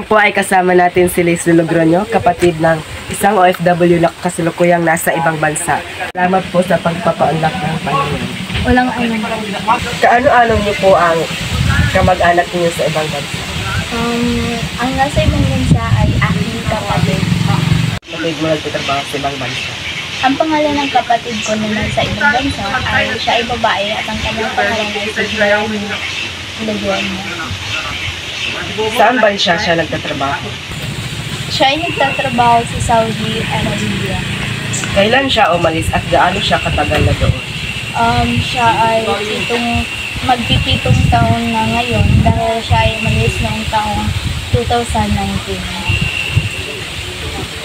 po ay kasama natin si Liz Logronyo, kapatid ng isang OFW na kasalukuyang nasa ibang bansa. Salamat po sa pagpapaunlak ng Panginoon. Walang alam. Kaano-ano niyo po ang kamag-anak niyo sa ibang bansa? Ang nasa ibang bansa ay aking kapatid. Kapatid mo nagtatrabaho sa ibang bansa. Ang pangalan ng kapatid ko na nasa ibang bansa ay siya ay babae at ang kanyang pangalan ay si Jeremy Logronyo. Saan bansa siya nagtatrabaho? Siya ay nagtatrabaho sa Saudi Arabia. Kailan siya umalis at gaano siya katagal na doon? Siya ay magpipitong taon na ngayon dahil siya ay umalis noong taong 2019.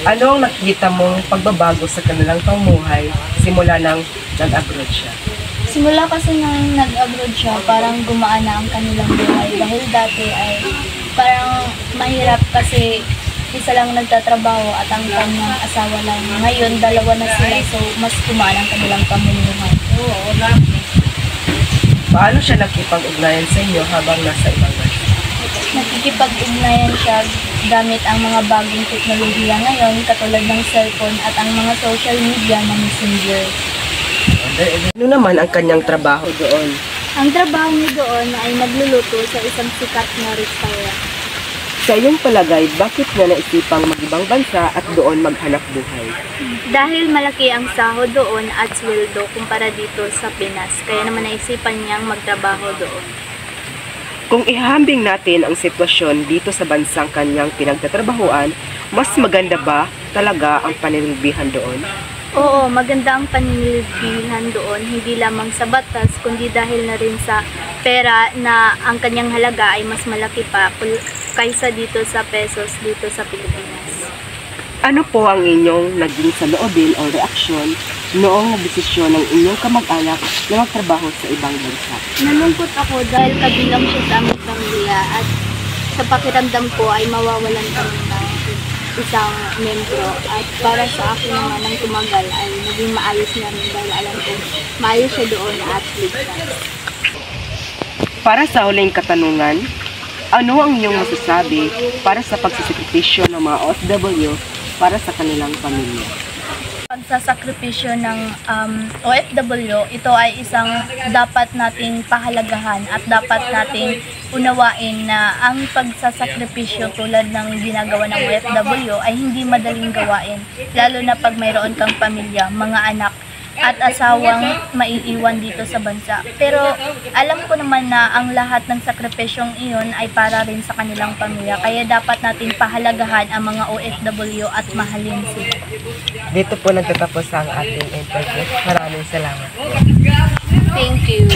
Ano ang nakikita mong pagbabago sa kanilang pamumuhay simula nang nag-abroad siya? Simula kasi nang nag-abroad siya, parang gumaan na ang kanilang buhay. Dahil dati ay parang mahirap kasi isa lang nagtatrabaho at ang kanyang asawa lang. Ngayon, dalawa na sila, so mas gumaan ang kanilang pamumuhay. Paano siya nakipag-ugnayan sa inyo habang nasa ibang bansa? Nakikipag-ugnayan siya gamit ang mga bagong teknolohiya ngayon, katulad ng cellphone at ang mga social media na messenger. Ano naman ang kanyang trabaho doon? Ang trabaho niya doon ay nagluluto sa isang sikat na restaurant. Sa iyong palagay, bakit niya naisipang mag-ibang bansa at doon maghanap buhay? Dahil malaki ang sahod doon at sweldo kumpara dito sa Pinas, kaya naman naisipan niyang magtrabaho doon. Kung ihahambing natin ang sitwasyon dito sa bansang kanyang pinagtatrabahuan, mas maganda ba talaga ang pananilbihan doon? Oo, maganda ang pananilbihan doon, hindi lamang sa batas, kundi dahil na rin sa pera na ang kanyang halaga ay mas malaki pa kaysa dito sa pesos dito sa Pilipinas. Ano po ang inyong naging saloobin o reaksyon noong desisyon ng inyong kamag-anak na magtrabaho sa ibang bansa? Nalungkot ako dahil kabilang siya sa aming pamilya at sa pakiramdam ko ay mawawalan kami ng isang membro. At para sa akin naman ng tumagal ay naging maayos na rin dahil alam ko maayos siya doon at ligtas. Para sa huling katanungan, ano ang inyong masasabi para sa pagsasakripisyo ng mga OFW para sa kanilang pamilya? Pagsasakripisyo ng OFW, ito ay isang dapat nating pahalagahan at dapat nating unawain na ang pagsasakripisyo tulad ng ginagawa ng OFW ay hindi madaling gawain, lalo na pag mayroon kang pamilya, mga anak at asawang maiiwan dito sa bansa. Pero alam ko naman na ang lahat ng sakripisyong iyon ay para rin sa kanilang pamilya, kaya dapat natin pahalagahan ang mga OFW at mahalin sila. Dito po nagtatapos ang ating interview. Maraming salamat. Thank you.